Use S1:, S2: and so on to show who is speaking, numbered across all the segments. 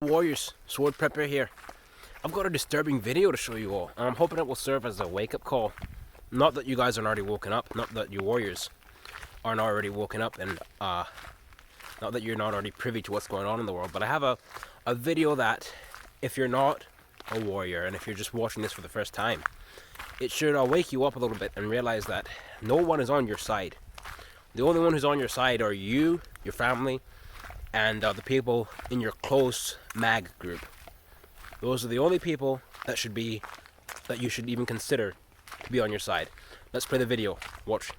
S1: Warriors, Sword Prepper here. I've got a disturbing video to show you all, and I'm hoping it will serve as a wake-up call. Not that you guys aren't already woken up, not that you warriors aren't already woken up, and not that you're not already privy to what's going on in the world, but I have a video that, if you're not a warrior, and if you're just watching this for the first time, it should wake you up a little bit and realize that no one is on your side. The only one who's on your side are you, your family, and the people in your close mag group. Those are the only people that you should even consider to be on your side. Let's play the video. Watch.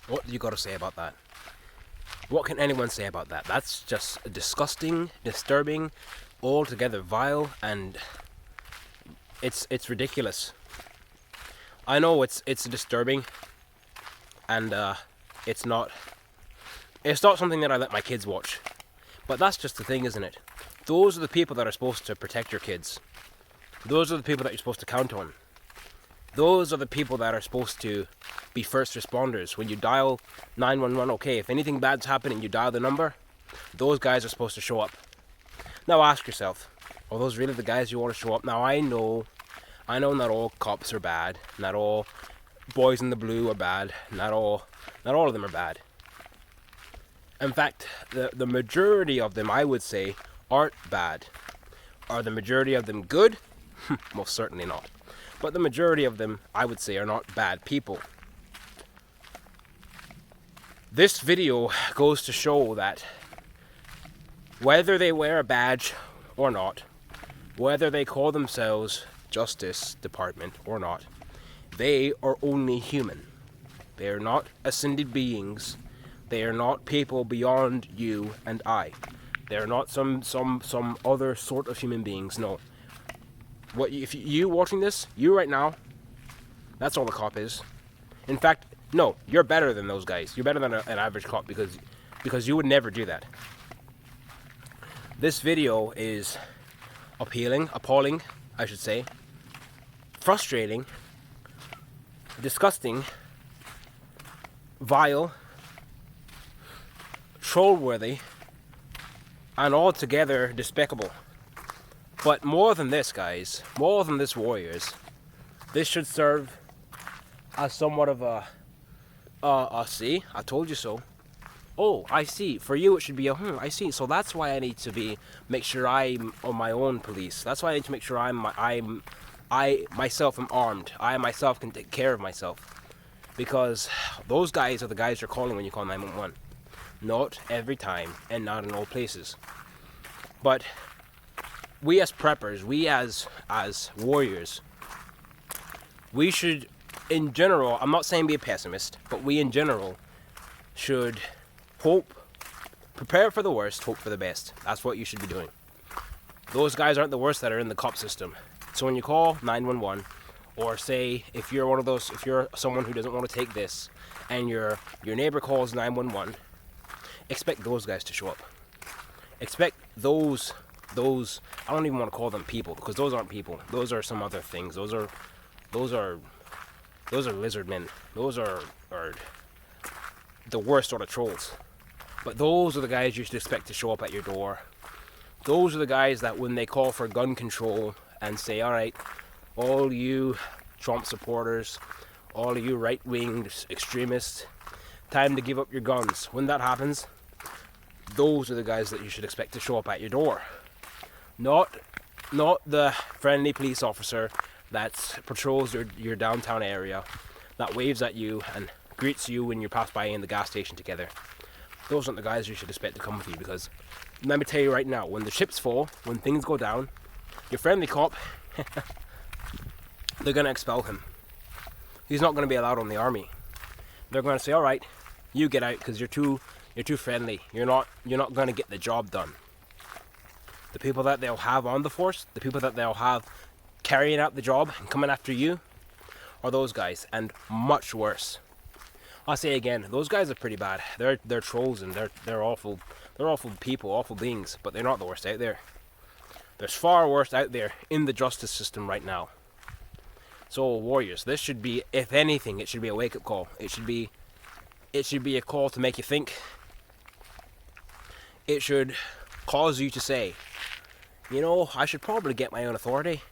S1: What do you got to say about that? What can anyone say about that? That's just disgusting, disturbing, altogether vile, and it's ridiculous. I know it's disturbing, and it's not something that I let my kids watch. But that's just the thing, isn't it? Those are the people that are supposed to protect your kids. Those are the people that you're supposed to count on. Those are the people that are supposed to be first responders. When you dial 911, okay, if anything bad's happening, you dial the number, those guys are supposed to show up. Now ask yourself, are those really the guys you want to show up? Now I know not all cops are bad, not all boys in the blue are bad, not all of them are bad. In fact, the majority of them, I would say, aren't bad. Are the majority of them good? Most certainly not. But the majority of them, I would say, are not bad people. This video goes to show that whether they wear a badge or not, whether they call themselves Justice Department or not, they are only human. They are not ascended beings. They are not people beyond you and I. They are not some other sort of human beings. No. If you watching this, you right now, that's all the cop is. In fact, no, you're better than those guys. You're better than an average cop because you would never do that. This video is appalling, I should say, frustrating, disgusting, vile, troll-worthy, and altogether despicable. But more than this, guys, more than this, warriors, this should serve as somewhat of see, I told you so. Oh, I see. For you, it should be I see. So that's why I need to make sure I'm on my own police. That's why I need to make sure I myself am armed. I myself can take care of myself. Because those guys are the guys you're calling when you call 911. Not every time, and not in all places. But we as preppers, we as warriors, we should, in general, I'm not saying be a pessimist, but we in general should prepare for the worst, hope for the best. That's what you should be doing. Those guys aren't the worst that are in the cop system. So when you call 911, or say if you're someone who doesn't want to take this, and your neighbor calls 911, expect those guys to show up. Expect those I don't even want to call them people, because those aren't people. Those are some other things. Those are lizard men. Those are the worst sort of trolls. But those are the guys you should expect to show up at your door. Those are the guys that when they call for gun control and say, all right, all you Trump supporters, all of you right-wing extremists, time to give up your guns. When that happens, those are the guys that you should expect to show up at your door. Not the friendly police officer that patrols your downtown area, that waves at you and greets you when you pass by in the gas station together. Those aren't the guys you should expect to come with you, because let me tell you right now, when the chips fall, when things go down, your friendly cop, they're going to expel him. He's not going to be allowed on the army. They're going to say, all right, you get out because you're too You're too friendly. You're not going to get the job done. The people that they'll have on the force, the people that they'll have carrying out the job and coming after you, are those guys, and much worse. I'll say again, those guys are pretty bad. They're trolls, and they're awful. They're awful people, awful beings, but they're not the worst out there. There's far worse out there in the justice system right now. So warriors, this should be, if anything, it should be a wake-up call. It should be a call to make you think. It should cause you to say, you know, I should probably get my own authority.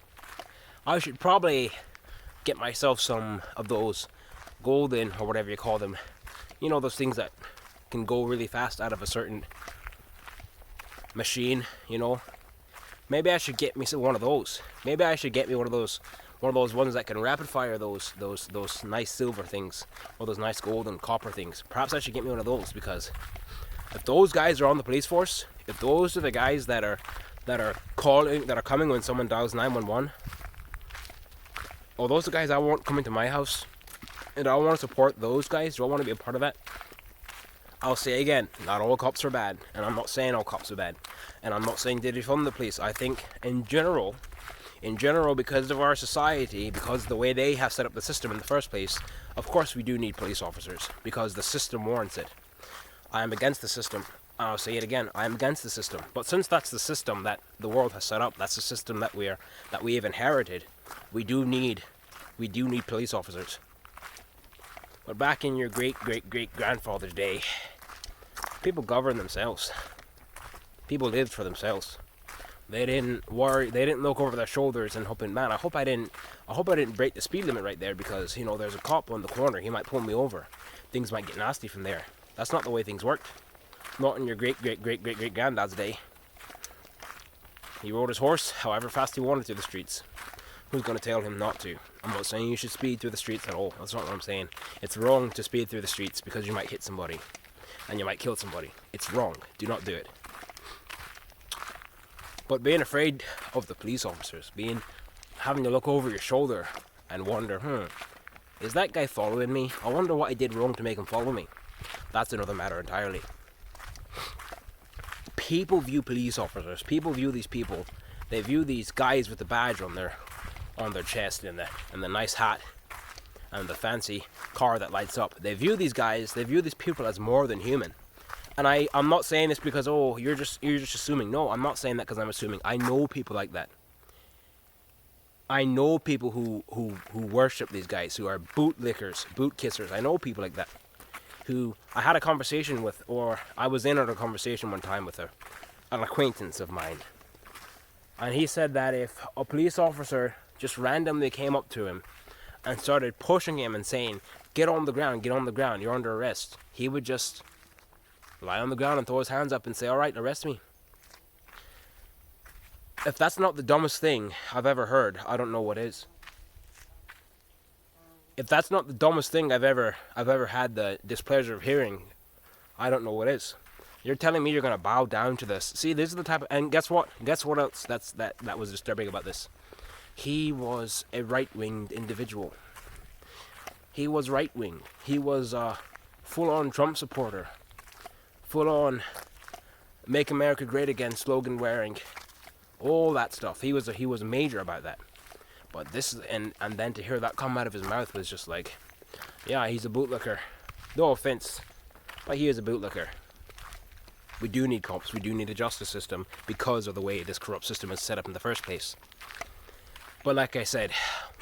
S1: I should probably get myself some of those golden, or whatever you call them, you know, those things that can go really fast out of a certain machine, you know. Maybe I should get me one of those. Maybe I should get me one of those ones that can rapid fire those nice silver things, or those nice gold and copper things. Perhaps I should get me one of those, because if those guys are on the police force, if those are the guys that are coming when someone dials 911, or those are the guys I want coming to my house, and I want to support those guys, do I want to be a part of that? I'll say again, not all cops are bad, and I'm not saying all cops are bad, and I'm not saying they defund the police. I think in general, because of our society, because of the way they have set up the system in the first place, of course we do need police officers, because the system warrants it. I am against the system. I'll say it again, I am against the system. But since that's the system that the world has set up, that's the system that we have inherited, we do need police officers. But back in your great-great-great-grandfather's day, people governed themselves. People lived for themselves. They didn't worry. They didn't look over their shoulders and hoping, man, I hope I didn't break the speed limit right there, because, you know, there's a cop on the corner. He might pull me over. Things might get nasty from there. That's not the way things worked. Not in your great-great-great-great-granddad's day. He rode his horse however fast he wanted through the streets. Who's going to tell him not to? I'm not saying you should speed through the streets at all. That's not what I'm saying. It's wrong to speed through the streets, because you might hit somebody and you might kill somebody. It's wrong. Do not do it. But being afraid of the police officers, having to look over your shoulder and wonder, is that guy following me? I wonder what I did wrong to make him follow me. That's another matter entirely. People view police officers. People view these people. They view these guys with the badge on their chest, and the nice hat and the fancy car that lights up. They view these people as more than human. And I'm not saying this because, oh, you're just assuming. No, I'm not saying that because I'm assuming. I know people like that. I know people who worship these guys, who are bootlickers, boot kissers. I know people like that, who I had a conversation with, or I was in on a conversation one time with an acquaintance of mine. And he said that if a police officer just randomly came up to him and started pushing him and saying, get on the ground, you're under arrest, he would just lie on the ground and throw his hands up and say, all right, arrest me. If that's not the dumbest thing I've ever heard, I don't know what is. If that's not the dumbest thing I've ever had the displeasure of hearing, I don't know what is. You're telling me you're going to bow down to this. See, this is the type of... And guess what? Guess what else that was disturbing about this? He was a right-winged individual. He was right-wing. He was a full-on Trump supporter. Full-on Make America Great Again slogan wearing. All that stuff. He was major about that. But this... And then to hear that come out of his mouth was just like... Yeah, he's a bootlicker. No offense. But he is a bootlicker. We do need cops, we do need a justice system because of the way this corrupt system is set up in the first place. But like I said,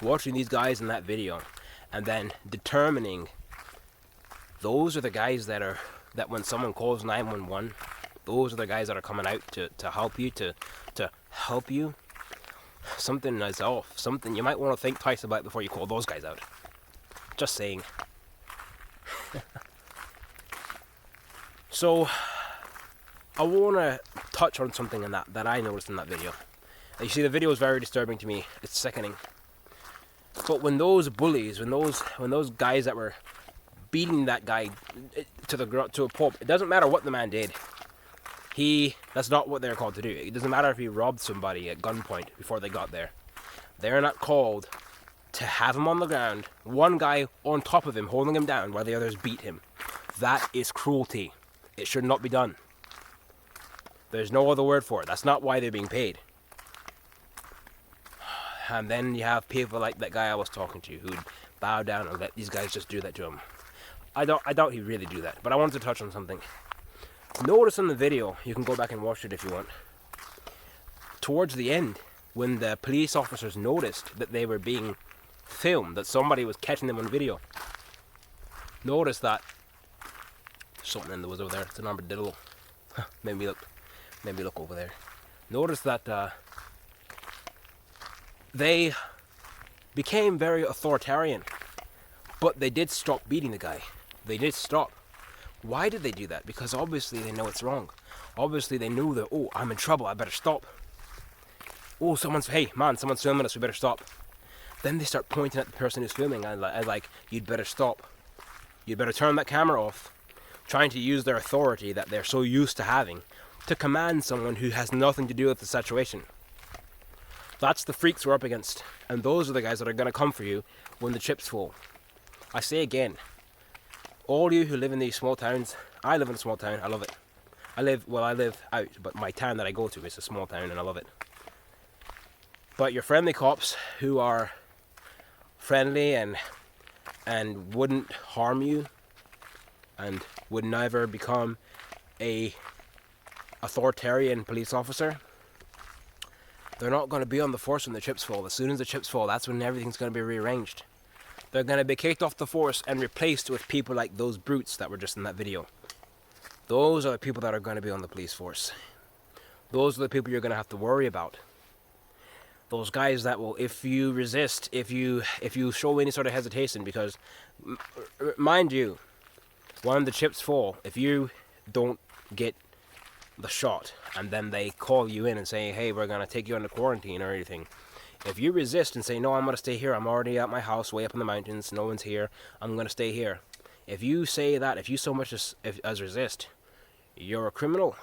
S1: watching these guys in that video and then determining those are the guys that when someone calls 911, those are the guys that are coming out to help you, to help you. Something is off. Something you might want to think twice about before you call those guys out. Just saying. So... I want to touch on something in that I noticed in that video. You see, the video is very disturbing to me. It's sickening. But when those bullies, when those guys that were beating that guy to a pulp, it doesn't matter what the man did. That's not what they're called to do. It doesn't matter if he robbed somebody at gunpoint before they got there. They're not called to have him on the ground, one guy on top of him holding him down while the others beat him. That is cruelty. It should not be done. There's no other word for it. That's not why they're being paid. And then you have people like that guy I was talking to who'd bow down and let these guys just do that to him. I doubt he'd really do that, but I wanted to touch on something. Notice in the video, you can go back and watch it if you want. Towards the end, when the police officers noticed that they were being filmed, that somebody was catching them on video, notice that something in the woods over there. It's an armadillo. Maybe look over there. Notice that they became very authoritarian, but they did stop beating the guy. They did stop. Why did they do that? Because obviously they know it's wrong. Obviously they knew that, oh, I'm in trouble, I better stop. Oh, hey man, someone's filming us, we better stop. Then they start pointing at the person who's filming and like, you'd better stop. You'd better turn that camera off. Trying to use their authority that they're so used to having to command someone who has nothing to do with the situation. That's the freaks we're up against. And those are the guys that are going to come for you when the chips fall. I say again, all you who live in these small towns, I live in a small town, I love it. I live out, but my town that I go to is a small town and I love it. But your friendly cops who are friendly and wouldn't harm you and would never become a authoritarian police officer, they're not going to be on the force when the chips fall. As soon as the chips fall, that's when everything's going to be rearranged. They're going to be kicked off the force and replaced with people like those brutes that were just in that video. Those are the people that are going to be on the police force. Those are the people you're going to have to worry about. Those guys that will, if you resist, if you show any sort of hesitation, because, mind you, when the chips fall, if you don't get the shot, and then they call you in and say, hey, we're going to take you into quarantine or anything, if you resist and say, no, I'm going to stay here, I'm already at my house way up in the mountains, no one's here, I'm going to stay here. If you say that, if you so much as resist, you're a criminal.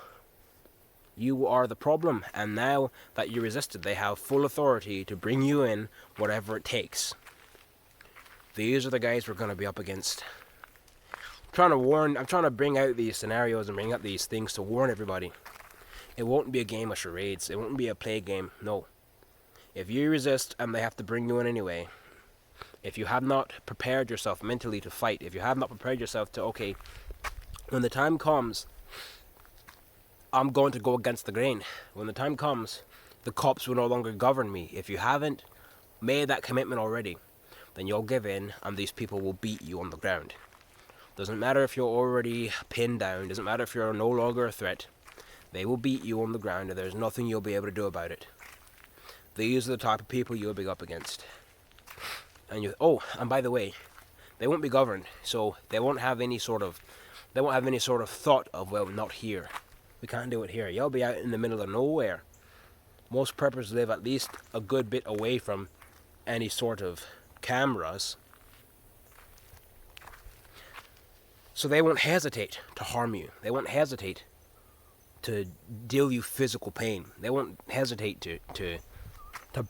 S1: You are the problem, and now that you resisted, they have full authority to bring you in, whatever it takes. These are the guys we're going to be up against. I'm trying to bring out these scenarios and bring up these things to warn everybody. It won't be a game of charades. It won't be a play game. No. If you resist and they have to bring you in anyway, if you have not prepared yourself mentally to fight, if you have not prepared yourself to, okay, when the time comes, I'm going to go against the grain. When the time comes, the cops will no longer govern me. If you haven't made that commitment already, then you'll give in and these people will beat you on the ground. Doesn't matter if you're already pinned down, doesn't matter if you're no longer a threat. They will beat you on the ground and there's nothing you'll be able to do about it. These are the type of people you'll be up against. And and by the way, they won't be governed, so they won't have any sort of thought of, well, not here. We can't do it here. You'll be out in the middle of nowhere. Most preppers live at least a good bit away from any sort of cameras. So they won't hesitate to harm you. They won't hesitate to deal you physical pain. They won't hesitate to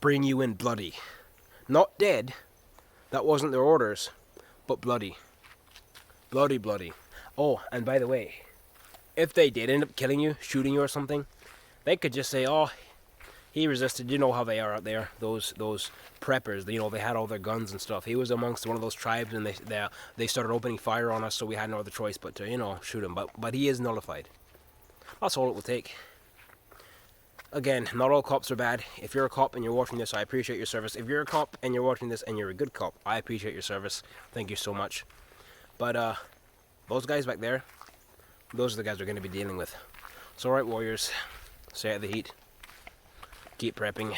S1: bring you in bloody. Not dead. That wasn't their orders. But bloody. Bloody. Oh, and by the way, if they did end up killing you, shooting you or something, they could just say, oh, he resisted. You know how they are out there, those preppers. You know, they had all their guns and stuff. He was amongst one of those tribes, and they started opening fire on us, so we had no other choice but to, shoot him. But he is nullified. That's all it will take. Again, not all cops are bad. If you're a cop and you're watching this, I appreciate your service. If you're a cop and you're watching this and you're a good cop, I appreciate your service. Thank you so much. But those guys back there, those are the guys we're going to be dealing with. So alright, warriors, stay out of the heat. Keep prepping.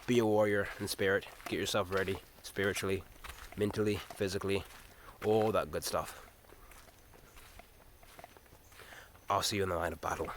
S1: Be a warrior in spirit. Get yourself ready spiritually, mentally, physically, all that good stuff. I'll see you in the line of battle.